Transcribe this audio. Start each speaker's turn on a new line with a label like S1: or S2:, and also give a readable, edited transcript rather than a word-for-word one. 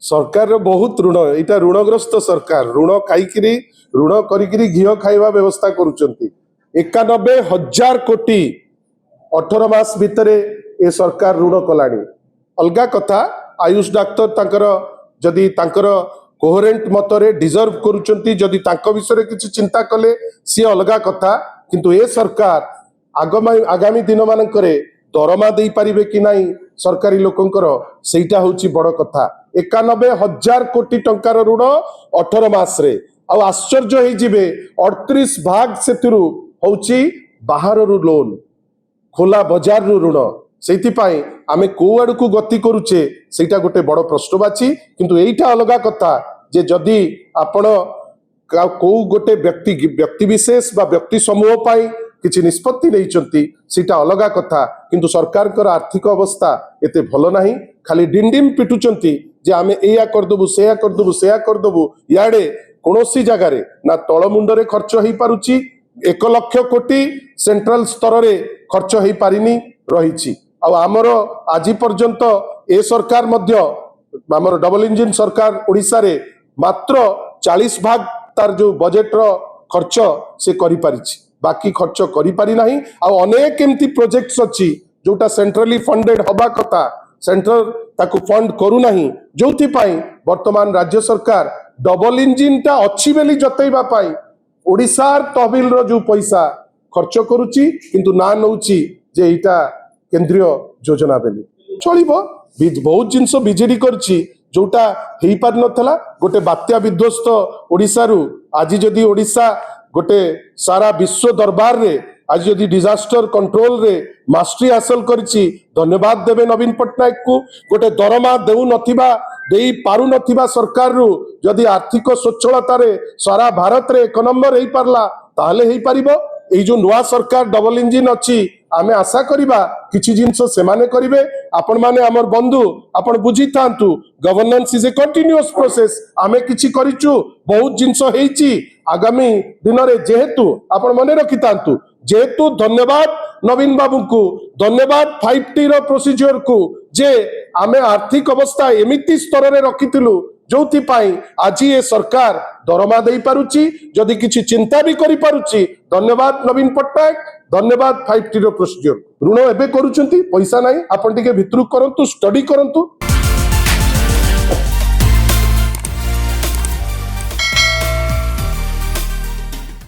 S1: सरकार बहुत ऋण यहाँ ऋणग्रस्त सरकार ऋण खाई ऋण करी घीओ खाइबा व्यवस्था करुचंती 91,000 कोटी 18 मास भितर ए सरकार ऋण कलानी। अलगा कथा आयुष डाक्तर तांकर जदि तांकर कोहेरेंट मतरे डिजर्व करुचंती जदि तांको विषय किछि चिंता कले सी अलगा कथा किंतु ए सरकार आगामी दिन मानकरे दरमा दे पारिबे कि नाही सरकारी लोकंकर सेटा होची बड़ कथा। 91,000 कोटी टंकार ऋण 18 मास रे आ आश्चर्य हो जिबे 38 भाग सेतिरु होची बाहर रु लोन खोला बाजार रु ऋण सेतिपाई आमे को आड़ को गति करूचे सेटा गोटे बड़ प्रश्नवाची किंतु एइटा अलगा कथा जे जदि आपण को गोटे व्यक्ति विशेष बा व्यक्ति समूह पाई किछि निष्पत्ति नैचंती सीटा अलगा कथा किंतु सरकार कर आर्थिक अवस्था एते भलो नाही खाली डिंडिम पिटुचंती जे आमे एया करदबु सेया करदबु सेया करदबु याडे कोनोसी जगह रे ना तळमुंडरे खर्च होई पारुची 1 लाख कोटी सेंट्रल स्तर रे खर्च होई पारिनी रहिछि आ हमर आजि पर्यंत ए सरकार मध्य हमर डबल इंजिन सरकार ओडिसा रे मात्र 40 भाग तार जो बजेट रो खर्च से करि पारिछि बाकी खर्च करि पारि नाही आ अनेक एमती प्रोजेक्ट्स अछि जोटा सेंट्रली फंडेड हबा कथा सेंट्रल ताकू फंड करू नाही जोथि पाई वर्तमान राज्य सरकार डबल इंजिन टा अछि बेली जतैबा पाई ओडिसा तहबिल रो जो पैसा खर्च करूची किंतु ना नउची जे एटा केंद्रीय योजना बेली चलिबो बहुत जिंस बीजेडी करची जोटा हेई पार नथला गोटे बात्या विध्वस्त ओडिसा रु आज जदी ओडिसा गोटे सारा विश्व दरबार रे आज यदि डिजास्टर कंट्रोल रे मास्टरी हासिल करछि धन्यवाद देबे नवीन पटनायक को गोटे दरमा देउ नथिबा देई पारु नथिबा सरकार रु यदि आर्थिक स्वच्छलता रे सारा भारत रे 1 नंबर हेई पारला ताले हेई पारिबो एई जो नुवा सरकार डबल इंजिन अछि आमे आशा करिबा किछि जिंस सेमाने करिवे आपण माने हमर बंधु आपण बुझी थांतु governance is a continuous process आमे किछि करिचु बहुत जिंस हेइची आगामी दिन रे जेहेतु आपण माने रखि थांतु जेहेतु धन्यवाद नवीन बाबू को धन्यवाद 5T रो प्रोसीजर को जे आमे आर्थिक अवस्था एमिति स्तर रे रखितिलु जोथि पाई आज ये सरकार दरमा दे पारुची जदि किछि चिंता भी करि पारुची धन्यवाद नवीन पटनायक धन्यवाद 5T रो प्रोसीजर ऋण एबे करूचंती पैसा नाही आपण टिके भितरु करंतु स्टडी करंतु।